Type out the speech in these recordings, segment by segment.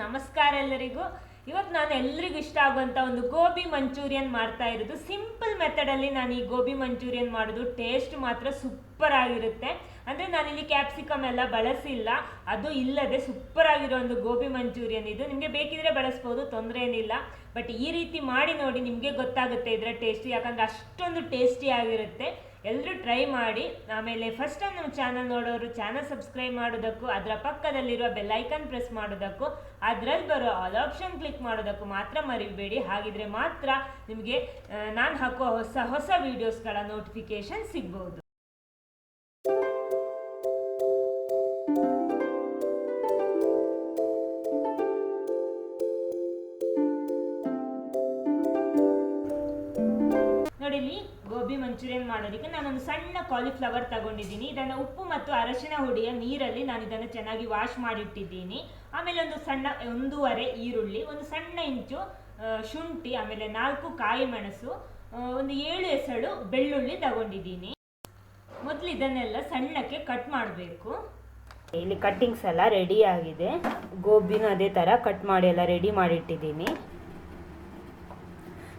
ನಮಸ್ಕಾರ ಎಲ್ಲರಿಗೂ. ಇವತ್ತು ನಾನು ಎಲ್ರಿಗೂ ಇಷ್ಟ ಆಗುವಂಥ ಒಂದು ಗೋಬಿ ಮಂಚೂರಿಯನ್ ಮಾಡ್ತಾ ಇರೋದು. ಸಿಂಪಲ್ ಮೆಥಡಲ್ಲಿ ನಾನು ಈ ಗೋಬಿ ಮಂಚೂರಿಯನ್ ಮಾಡೋದು. ಟೇಸ್ಟ್ ಮಾತ್ರ ಸೂಪರ್ ಆಗಿರುತ್ತೆ. ಅಂದರೆ ನಾನಿಲ್ಲಿ ಕ್ಯಾಪ್ಸಿಕಮ್ ಎಲ್ಲ ಬಳಸಿಲ್ಲ, ಅದು ಇಲ್ಲದೆ ಸೂಪರ್ ಆಗಿರೋ ಒಂದು ಗೋಬಿ ಮಂಚೂರಿಯನ್ ಇದು. ನಿಮಗೆ ಬೇಕಿದ್ರೆ ಬಳಸ್ಬೋದು, ತೊಂದರೆ ಏನಿಲ್ಲ. ಬಟ್ ಈ ರೀತಿ ಮಾಡಿ ನೋಡಿ, ನಿಮಗೆ ಗೊತ್ತಾಗುತ್ತೆ ಇದರ ಟೇಸ್ಟ್, ಯಾಕಂದರೆ ಅಷ್ಟೊಂದು ಟೇಸ್ಟಿ ಆಗಿರುತ್ತೆ. ಎಲ್ಲರೂ ಟ್ರೈ ಮಾಡಿ. ಆಮೇಲೆ ಫಸ್ಟ್ ಟೈಮ್ ನಮ್ಮ ಚಾನಲ್ ನೋಡೋರು ಚಾನಲ್ ಸಬ್ಸ್ಕ್ರೈಬ್ ಮಾಡೋದಕ್ಕೂ, ಅದರ ಪಕ್ಕದಲ್ಲಿರುವ ಬೆಲ್ ಐಕನ್ ಪ್ರೆಸ್ ಮಾಡೋದಕ್ಕೂ, ಅದರಲ್ಲಿ ಬರೋ ಆಲ್ ಆಪ್ಷನ್ ಕ್ಲಿಕ್ ಮಾಡೋದಕ್ಕೂ ಮಾತ್ರ ಮರಿಬೇಡಿ. ಹಾಗಿದ್ರೆ ಮಾತ್ರ ನಿಮಗೆ ನಾನು ಹಾಕುವ ಹೊಸ ವೀಡಿಯೋಸ್ಗಳ ನೋಟಿಫಿಕೇಶನ್ ಸಿಗ್ಬೋದು. ನೋಡಿ, ಇಲ್ಲಿ ಗೋಬಿ ಮಂಚೂರಿಯನ್ ಮಾಡೋದಕ್ಕೆ ನಾನೊಂದು ಸಣ್ಣ ಕಾಲಿಫ್ಲವರ್ ತಗೊಂಡಿದ್ದೀನಿ. ಇದನ್ನು ಉಪ್ಪು ಮತ್ತು ಅರಶಿನ ಹುಡಿಯ ನೀರಲ್ಲಿ ನಾನು ಇದನ್ನು ಚೆನ್ನಾಗಿ ವಾಶ್ ಮಾಡಿಟ್ಟಿದ್ದೀನಿ. ಆಮೇಲೆ ಒಂದು ಸಣ್ಣ 1.5 ಈರುಳ್ಳಿ, ಒಂದು ಸಣ್ಣ ಇಂಚು ಶುಂಠಿ, ಆಮೇಲೆ 4 ಕಾಯಿ ಮೆಣಸು, ಒಂದು 7 ಎಸಳು ಬೆಳ್ಳುಳ್ಳಿ ತಗೊಂಡಿದ್ದೀನಿ. ಮೊದಲು ಇದನ್ನೆಲ್ಲ ಸಣ್ಣಕ್ಕೆ ಕಟ್ ಮಾಡಬೇಕು. ಇಲ್ಲಿ ಕಟ್ಟಿಂಗ್ಸ್ ಎಲ್ಲ ರೆಡಿ ಆಗಿದೆ. ಗೋಬಿನೂ ಅದೇ ಥರ ಕಟ್ ಮಾಡಿ ಎಲ್ಲ ರೆಡಿ ಮಾಡಿಟ್ಟಿದ್ದೀನಿ.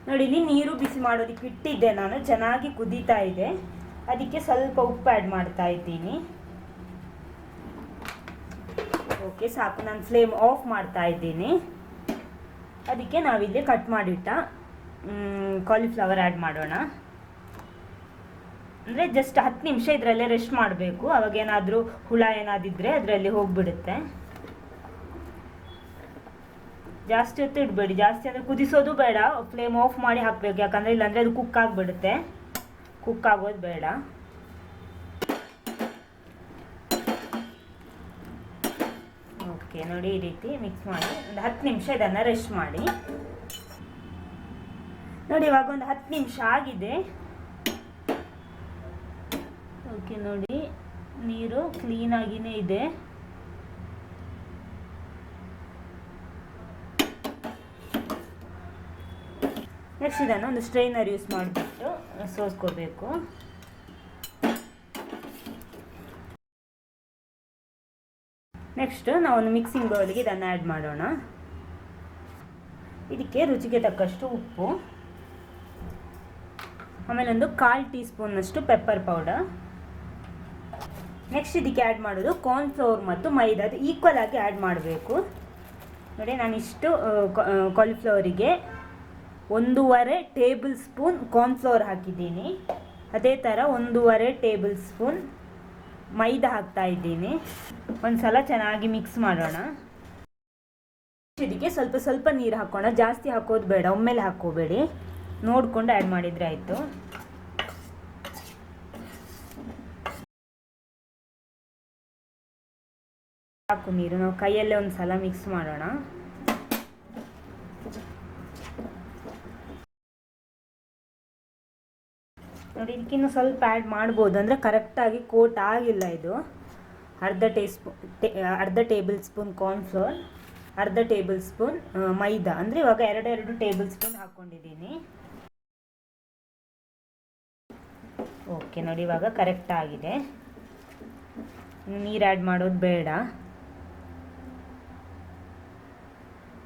ನೋಡಿ, ಇಲ್ಲಿ ನೀರು ಬಿಸಿ ಮಾಡೋದಕ್ಕೆ ಇಟ್ಟಿದ್ದೆ ನಾನು, ಚೆನ್ನಾಗಿ ಕುದೀತಾ ಇದೆ. ಅದಕ್ಕೆ ಸ್ವಲ್ಪ ಉಪ್ಪು ಆ್ಯಡ್ ಮಾಡ್ತಾ ಇದ್ದೀನಿ. ಓಕೆ, ಸಾಕು. ನಾನು ಫ್ಲೇಮ್ ಆಫ್ ಮಾಡ್ತಾ ಇದ್ದೀನಿ. ಅದಕ್ಕೆ ನಾವಿಲ್ಲಿ ಕಟ್ ಮಾಡಿಟ್ಟ ಕಾಲಿಫ್ಲವರ್ ಆ್ಯಡ್ ಮಾಡೋಣ. ಅಂದರೆ ಜಸ್ಟ್ 10 ನಿಮಿಷ ಇದರಲ್ಲೇ ರೆಸ್ಟ್ ಮಾಡಬೇಕು. ಅವಾಗೇನಾದರೂ ಹುಳ ಏನಾದಿದ್ರೆ ಅದರಲ್ಲಿ ಹೋಗಿಬಿಡುತ್ತೆ. ಜಾಸ್ತಿ ಹೊತ್ತು ಇಡಬೇಡಿ, ಜಾಸ್ತಿ ಅಂದರೆ ಕುದಿಸೋದು ಬೇಡ. ಫ್ಲೇಮ್ ಆಫ್ ಮಾಡಿ ಹಾಕಬೇಕು, ಯಾಕಂದರೆ ಇಲ್ಲಾಂದರೆ ಅದು ಕುಕ್ ಆಗಿಬಿಡುತ್ತೆ. ಕುಕ್ ಆಗೋದು ಬೇಡ. ಓಕೆ, ನೋಡಿ ಈ ರೀತಿ ಮಿಕ್ಸ್ ಮಾಡಿ ಒಂದು 10 ನಿಮಿಷ ಇದನ್ನು ರೆಸ್ಟ್ ಮಾಡಿ. ನೋಡಿ, ಇವಾಗ ಒಂದು 10 ನಿಮಿಷ ಆಗಿದೆ. ಓಕೆ, ನೋಡಿ ನೀರು ಕ್ಲೀನಾಗಿಯೇ ಇದೆ. ನೆಕ್ಸ್ಟ್ ಇದನ್ನು ಒಂದು ಸ್ಟ್ರೈನರ್ ಯೂಸ್ ಮಾಡಿಬಿಟ್ಟು ಸೋಸ್ಕೋಬೇಕು. ನೆಕ್ಸ್ಟ್ ನಾವೊಂದು ಮಿಕ್ಸಿಂಗ್ ಬೌಲಿಗೆ ಇದನ್ನು ಆ್ಯಡ್ ಮಾಡೋಣ. ಇದಕ್ಕೆ ರುಚಿಗೆ ತಕ್ಕಷ್ಟು ಉಪ್ಪು, ಆಮೇಲೆ ಒಂದು 1/4 ಟೀ ಸ್ಪೂನಷ್ಟು ಪೆಪ್ಪರ್ ಪೌಡರ್. ನೆಕ್ಸ್ಟ್ ಇದಕ್ಕೆ ಆ್ಯಡ್ ಮಾಡೋದು ಕಾರ್ನ್ಫ್ಲವರ್ ಮತ್ತು ಮೈದಾ, ಅದು ಈಕ್ವಲ್ ಆಗಿ ಆ್ಯಡ್ ಮಾಡಬೇಕು. ನೋಡಿ, ನಾನಿಷ್ಟು ಕಾಲಿಫ್ಲವರಿಗೆ 1.5 ಟೇಬಲ್ ಸ್ಪೂನ್ ಕಾರ್ನ್ಫ್ಲವರ್ ಹಾಕಿದ್ದೀನಿ. ಅದೇ ಥರ 1.5 ಟೇಬಲ್ ಸ್ಪೂನ್ ಮೈದಾ ಹಾಕ್ತಾ ಇದ್ದೀನಿ. ಒಂದು ಸಲ ಚೆನ್ನಾಗಿ ಮಿಕ್ಸ್ ಮಾಡೋಣ. ಇದಕ್ಕೆ ಸ್ವಲ್ಪ ಸ್ವಲ್ಪ ನೀರು ಹಾಕೋಣ, ಜಾಸ್ತಿ ಹಾಕೋದು ಬೇಡ, ಒಮ್ಮೆಲೆ ಹಾಕೋಬೇಡಿ, ನೋಡಿಕೊಂಡು ಆ್ಯಡ್ ಮಾಡಿದರೆ ಆಯಿತು. ಹಾಕು ನೀರು. ನಾವು ಕೈಯಲ್ಲೇ ಒಂದು ಸಲ ಮಿಕ್ಸ್ ಮಾಡೋಣ. ನೋಡಿ, ಇದಕ್ಕಿನ್ನೂ ಸ್ವಲ್ಪ ಆ್ಯಡ್ ಮಾಡ್ಬೋದು, ಅಂದರೆ ಕರೆಕ್ಟಾಗಿ ಕೋಟ್ ಆಗಿಲ್ಲ ಇದು. ಅರ್ಧ ಟೇಬಲ್ ಸ್ಪೂನ್ ಕಾರ್ನ್ಫ್ಲವರ್, ಅರ್ಧ ಟೇಬಲ್ ಸ್ಪೂನ್ ಮೈದಾ, ಅಂದರೆ ಇವಾಗ 2 ಟೇಬಲ್ ಸ್ಪೂನ್ ಹಾಕ್ಕೊಂಡಿದ್ದೀನಿ. ಓಕೆ, ನೋಡಿ ಇವಾಗ ಕರೆಕ್ಟ್ ಆಗಿದೆ. ನೀರು ಆ್ಯಡ್ ಮಾಡೋದು ಬೇಡ.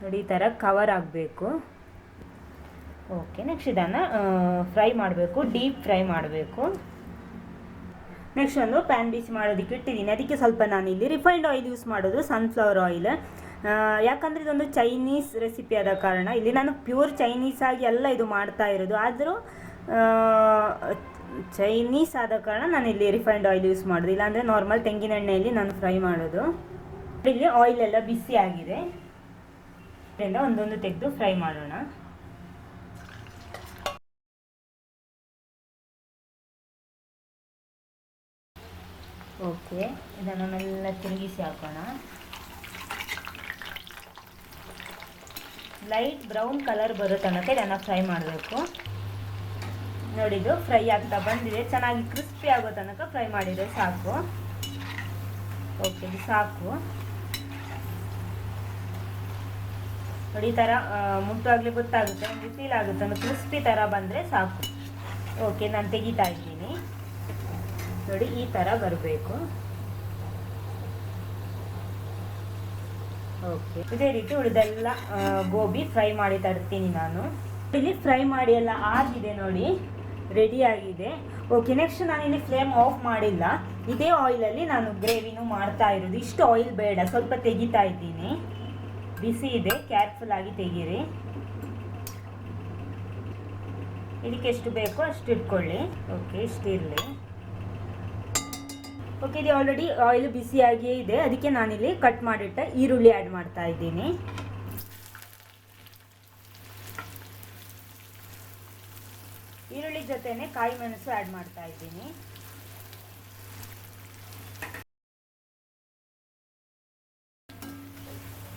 ನೋಡಿ, ಈ ಥರ ಕವರ್ ಆಗಬೇಕು. ಓಕೆ, ನೆಕ್ಸ್ಟ್ ಇದನ್ನು ಫ್ರೈ ಮಾಡಬೇಕು, ಡೀಪ್ ಫ್ರೈ ಮಾಡಬೇಕು. ನೆಕ್ಸ್ಟ್ ಒಂದು ಪ್ಯಾನ್ ಬಿಸಿ ಮಾಡೋದಕ್ಕೆ ಇಟ್ಟಿದ್ದೀನಿ. ಅದಕ್ಕೆ ಸ್ವಲ್ಪ ನಾನಿಲ್ಲಿ ರಿಫೈನ್ಡ್ ಆಯಿಲ್ ಯೂಸ್ ಮಾಡೋದು, ಸನ್ಫ್ಲವರ್ ಆಯಿಲ್. ಯಾಕಂದರೆ ಇದೊಂದು ಚೈನೀಸ್ ರೆಸಿಪಿ ಆದ ಕಾರಣ ಇಲ್ಲಿ ನಾನು ಪ್ಯೂರ್ ಚೈನೀಸ್ ಆಗಿ ಎಲ್ಲ ಇದು ಮಾಡ್ತಾ ಇರೋದು. ಆದರೂ ಚೈನೀಸ್ ಆದ ಕಾರಣ ನಾನಿಲ್ಲಿ ರಿಫೈನ್ಡ್ ಆಯಿಲ್ ಯೂಸ್ ಮಾಡೋದು, ಇಲ್ಲಾಂದರೆ ನಾರ್ಮಲ್ ತೆಂಗಿನ ಎಣ್ಣೆಯಲ್ಲಿ ನಾನು ಫ್ರೈ ಮಾಡೋದು. ಇಲ್ಲಿ ಆಯಿಲ್ ಎಲ್ಲ ಬಿಸಿ ಆಗಿದೆ, ಇದರಿಂದ ಒಂದೊಂದು ತೆಗೆದು ಫ್ರೈ ಮಾಡೋಣ. ಓಕೆ, ಇದನ್ನು ಮೆಲ್ಲ ತಿರುಗಿಸಿ ಹಾಕೋಣ. ಲೈಟ್ ಬ್ರೌನ್ ಕಲರ್ ಬರೋ ತನಕ ಇದನ್ನು ಫ್ರೈ ಮಾಡಬೇಕು. ನೋಡಿದ್ದು ಫ್ರೈ ಆಗ್ತಾ ಬಂದಿದೆ, ಚೆನ್ನಾಗಿ ಕ್ರಿಸ್ಪಿ ಆಗೋ ತನಕ ಫ್ರೈ ಮಾಡಿದರೆ ಸಾಕು. ಓಕೆ, ಇದು ಸಾಕು. ನೋಡಿ, ಈ ಥರ ಮುಟ್ಟುವಾಗಲೇ ಗೊತ್ತಾಗುತ್ತೆ, ಒಂದು ಫೀಲ್ ಆಗುತ್ತೆ, ಒಂದು ಕ್ರಿಸ್ಪಿ ಥರ ಬಂದರೆ ಸಾಕು. ಓಕೆ, ನಾನು ತೆಗಿತಾ ಇದ್ದೀನಿ. ನೋಡಿ, ಈ ಥರ ಬರಬೇಕು. ಓಕೆ, ಇದೇ ರೀತಿ ಉಳಿದೆಲ್ಲ ಗೋಬಿ ಫ್ರೈ ಮಾಡಿ ತರ್ತೀನಿ ನಾನು. ಇಲ್ಲಿ ಫ್ರೈ ಮಾಡಿ ಎಲ್ಲ ಆಗಿದೆ ನೋಡಿ, ರೆಡಿ ಆಗಿದೆ. ಓಕೆ, ನೆಕ್ಸ್ಟ್ ನಾನಿಲ್ಲಿ ಫ್ಲೇಮ್ ಆಫ್ ಮಾಡಿಲ್ಲ, ಇದೇ ಆಯಿಲಲ್ಲಿ ನಾನು ಗ್ರೇವಿನೂ ಮಾಡ್ತಾ ಇರೋದು. ಇಷ್ಟು ಆಯಿಲ್ ಬೇಡ, ಸ್ವಲ್ಪ ತೆಗಿತಾ ಇದ್ದೀನಿ. ಬಿಸಿ ಇದೆ, ಕೇರ್ಫುಲ್ ಆಗಿ ತೆಗೀರಿ. ಇದಕ್ಕೆ ಎಷ್ಟು ಬೇಕೋ ಅಷ್ಟು ಇಟ್ಕೊಳ್ಳಿ. ಓಕೆ, ಇಷ್ಟಿರಲಿ. ಓಕೆ, ಇದು ಆಲ್ರೆಡಿ ಆಯಿಲ್ ಬಿಸಿಯಾಗಿಯೇ ಇದೆ, ಅದಕ್ಕೆ ನಾನಿಲ್ಲಿ ಕಟ್ ಮಾಡಿಟ್ಟ ಈರುಳ್ಳಿ ಆ್ಯಡ್ ಮಾಡ್ತಾ ಇದ್ದೀನಿ. ಈರುಳ್ಳಿ ಜೊತೆನೆ ಕಾಯಿ ಮೆಣಸು ಆ್ಯಡ್ ಮಾಡ್ತಾ ಇದ್ದೀನಿ.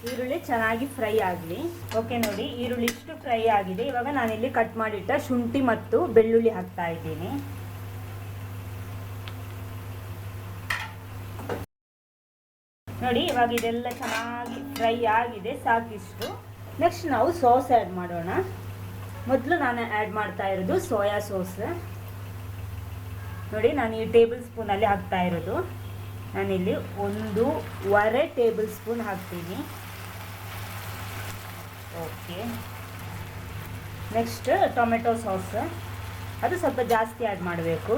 ಈರುಳ್ಳಿ ಚೆನ್ನಾಗಿ ಫ್ರೈ ಆಗಲಿ. ಓಕೆ ನೋಡಿ, ಈರುಳ್ಳಿ ಇಷ್ಟು ಫ್ರೈ ಆಗಿದೆ. ಇವಾಗ ನಾನಿಲ್ಲಿ ಕಟ್ ಮಾಡಿಟ್ಟ ಶುಂಠಿ ಮತ್ತು ಬೆಳ್ಳುಳ್ಳಿ ಹಾಕ್ತಾ ಇದ್ದೀನಿ. ನೋಡಿ, ಇವಾಗ ಇದೆಲ್ಲ ಚೆನ್ನಾಗಿ ಫ್ರೈ ಆಗಿದೆ, ಸಾಕಿಷ್ಟು. ನೆಕ್ಸ್ಟ್ ನಾವು ಸಾಸ್ ಆ್ಯಡ್ ಮಾಡೋಣ. ಮೊದಲು ನಾನು ಆ್ಯಡ್ ಮಾಡ್ತಾ ಇರೋದು ಸೋಯಾ ಸಾಸ್. ನೋಡಿ, ನಾನು ಈ ಟೇಬಲ್ ಸ್ಪೂನಲ್ಲಿ ಹಾಕ್ತಾ ಇರೋದು. ನಾನಿಲ್ಲಿ 1.5 ಟೇಬಲ್ ಸ್ಪೂನ್ ಹಾಕ್ತೀನಿ. ಓಕೆ, ನೆಕ್ಸ್ಟ್ ಟೊಮೆಟೊ ಸಾಸ್, ಅದು ಸ್ವಲ್ಪ ಜಾಸ್ತಿ ಆ್ಯಡ್ ಮಾಡಬೇಕು.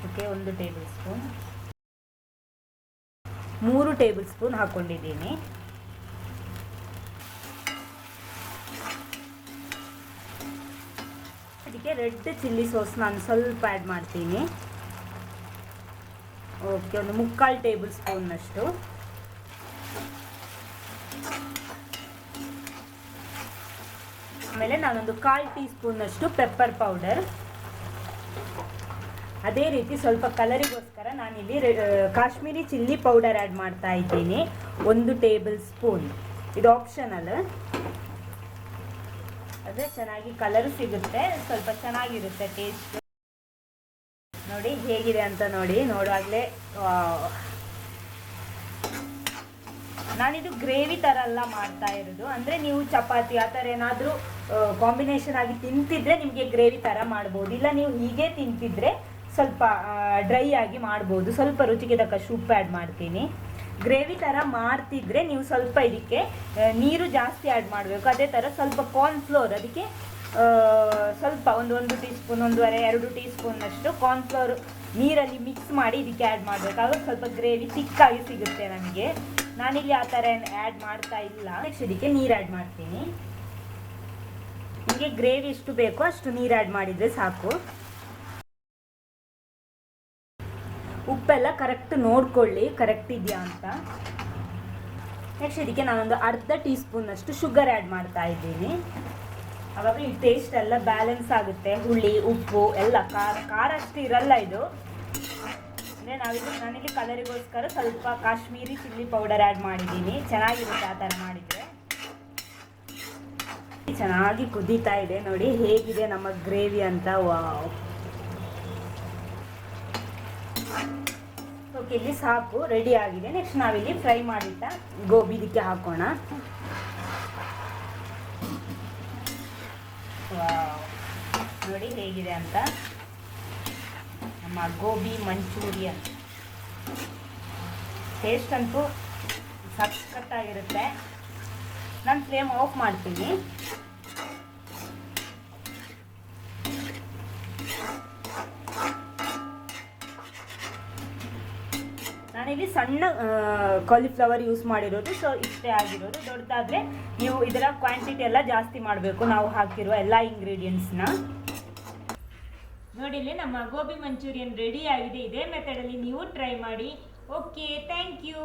Okay, 1 tablespoon, 3 tablespoon ಹಾಕ್ಕೊಂಡಿದ್ದೀನಿ. ಅದಕ್ಕೆ ರೆಡ್ ಚಿಲ್ಲಿ ಸಾಸ್ ನಾನು ಸ್ವಲ್ಪ ಆ್ಯಡ್ ಮಾಡ್ತೀನಿ. ಓಕೆ, 1/4 ಟೇಬಲ್ ಸ್ಪೂನ್ನಷ್ಟು. ಆಮೇಲೆ ನಾನೊಂದು 1/4 ಟೀ ಸ್ಪೂನ್ನಷ್ಟು ಪೆಪ್ಪರ್ ಪೌಡರ್. ಅದೇ ರೀತಿ ಸ್ವಲ್ಪ ಕಲರಿಗೋಸ್ಕರ ನಾನಿಲ್ಲಿ ಕಾಶ್ಮೀರಿ ಚಿಲ್ಲಿ ಪೌಡರ್ ಆ್ಯಡ್ ಮಾಡ್ತಾ ಇದ್ದೀನಿ, 1 ಟೇಬಲ್ ಸ್ಪೂನ್. ಇದು ಆಪ್ಷನಲ್, ಅದೇ ಚೆನ್ನಾಗಿ ಕಲರ್ ಸಿಗುತ್ತೆ, ಸ್ವಲ್ಪ ಚೆನ್ನಾಗಿರುತ್ತೆ ಟೇಸ್ಟ್. ನೋಡಿ ಹೇಗಿದೆ ಅಂತ ನೋಡುವಾಗಲೇ ನಾನಿದು ಗ್ರೇವಿ ಥರ ಎಲ್ಲ ಮಾಡ್ತಾ ಇರೋದು. ಅಂದರೆ ನೀವು ಚಪಾತಿ ಆ ಥರ ಏನಾದರೂ ಕಾಂಬಿನೇಷನ್ ಆಗಿ ತಿಂತಿದ್ರೆ ನಿಮಗೆ ಗ್ರೇವಿ ಥರ ಮಾಡ್ಬೋದು. ಇಲ್ಲ ನೀವು ಹೀಗೆ ತಿಂತಿದ್ರೆ ಸ್ವಲ್ಪ ಡ್ರೈ ಆಗಿ ಮಾಡ್ಬೋದು. ಸ್ವಲ್ಪ ರುಚಿಗೆ ತಕ್ಕಷ್ಟು ಉಪ್ಪು ಆ್ಯಡ್ ಮಾಡ್ತೀನಿ. ಗ್ರೇವಿ ಥರ ಮಾಡ್ತಿದ್ರೆ ನೀವು ಸ್ವಲ್ಪ ಇದಕ್ಕೆ ನೀರು ಜಾಸ್ತಿ ಆ್ಯಡ್ ಮಾಡಬೇಕು. ಅದೇ ಥರ ಸ್ವಲ್ಪ ಕಾರ್ನ್ಫ್ಲೋರ್, ಅದಕ್ಕೆ ಸ್ವಲ್ಪ 1 ಟೀ ಸ್ಪೂನ್, 1.5-2 ಟೀ ಸ್ಪೂನ್ನಷ್ಟು ಕಾರ್ನ್ಫ್ಲೋರ್ ನೀರಲ್ಲಿ ಮಿಕ್ಸ್ ಮಾಡಿ ಇದಕ್ಕೆ ಆ್ಯಡ್ ಮಾಡಬೇಕು. ಆಗ ಸ್ವಲ್ಪ ಗ್ರೇವಿ ತಿಕ್ಕಾಗಿ ಸಿಗುತ್ತೆ ನಮಗೆ. ನಾನಿಲ್ಲಿ ಆ ಥರ ಆ್ಯಡ್ ಮಾಡ್ತಾ ಇಲ್ಲ. ನೆಕ್ಸ್ಟ್ ಇದಕ್ಕೆ ನೀರು ಆ್ಯಡ್ ಮಾಡ್ತೀನಿ. ನಿಮಗೆ ಗ್ರೇವಿ ಎಷ್ಟು ಬೇಕೋ ಅಷ್ಟು ನೀರು ಆ್ಯಡ್ ಮಾಡಿದರೆ ಸಾಕು. ಉಪ್ಪೆಲ್ಲ ಕರೆಕ್ಟ್ ನೋಡ್ಕೊಳ್ಳಿ, ಕರೆಕ್ಟ್ ಇದೆಯಾ ಅಂತ. ನೆಕ್ಸ್ಟ್ ಇದಕ್ಕೆ ನಾನೊಂದು 1/2 ಟೀ ಸ್ಪೂನ್ನಷ್ಟು ಶುಗರ್ ಆ್ಯಡ್ ಮಾಡ್ತಾ ಇದ್ದೀನಿ. ಆವಾಗ ಈ ಟೇಸ್ಟ್ ಎಲ್ಲ ಬ್ಯಾಲೆನ್ಸ್ ಆಗುತ್ತೆ. ಹುಳಿ, ಉಪ್ಪು ಎಲ್ಲ ಖಾರ ಅಷ್ಟು ಇರಲ್ಲ ಇದು. ಅಂದರೆ ನಾನಿಲ್ಲಿ ಕಲರಿಗೋಸ್ಕರ ಸ್ವಲ್ಪ ಕಾಶ್ಮೀರಿ ಚಿಲ್ಲಿ ಪೌಡರ್ ಆ್ಯಡ್ ಮಾಡಿದ್ದೀನಿ. ಚೆನ್ನಾಗಿರುತ್ತೆ ಆ ಥರ ಮಾಡಿದರೆ. ಚೆನ್ನಾಗಿ ಕುದೀತಾ ಇದೆ ನೋಡಿ ಹೇಗಿದೆ ನಮ್ಮ ಗ್ರೇವಿ ಅಂತ. ವಾವ್. ಓಕೆ, ಇಲ್ಲಿ ಸಾಕು, ರೆಡಿ ಆಗಿದೆ. ನೆಕ್ಸ್ಟ್ ನಾವಿಲ್ಲಿ ಫ್ರೈ ಮಾಡಿಟ್ಟ ಗೋಬಿ ಇದಕ್ಕೆ ಹಾಕೋಣ. ನೋಡಿ ಹೇಗಿದೆ ಅಂತ ನಮ್ಮ ಗೋಬಿ ಮಂಚೂರಿಯನ್. ಟೇಸ್ಟ್ ಅಂತೂ ಸಖತ್ತಾಗಿರುತ್ತೆ. ನಾನು ಫ್ಲೇಮ್ ಆಫ್ ಮಾಡ್ತೀನಿ. ನಾನಿಲ್ಲಿ ಸಣ್ಣ ಕಾಲಿಫ್ಲವರ್ ಯೂಸ್ ಮಾಡಿರೋದು, ಸೊ ಇಷ್ಟೇ ಆಗಿರೋದು. ದೊಡ್ಡದಾದರೆ ನೀವು ಇದರ ಕ್ವಾಂಟಿಟಿ ಎಲ್ಲ ಜಾಸ್ತಿ ಮಾಡಬೇಕು, ನಾವು ಹಾಕಿರುವ ಎಲ್ಲ ಇಂಗ್ರೀಡಿಯೆಂಟ್ಸ್ನ. ನೋಡಿ, ಇಲ್ಲಿ ನಮ್ಮ ಗೋಬಿ ಮಂಚೂರಿಯನ್ ರೆಡಿ ಆಗಿದೆ. ಇದೇ ಮೆಥಡಲ್ಲಿ ನೀವು ಟ್ರೈ ಮಾಡಿ. Okay, thank you.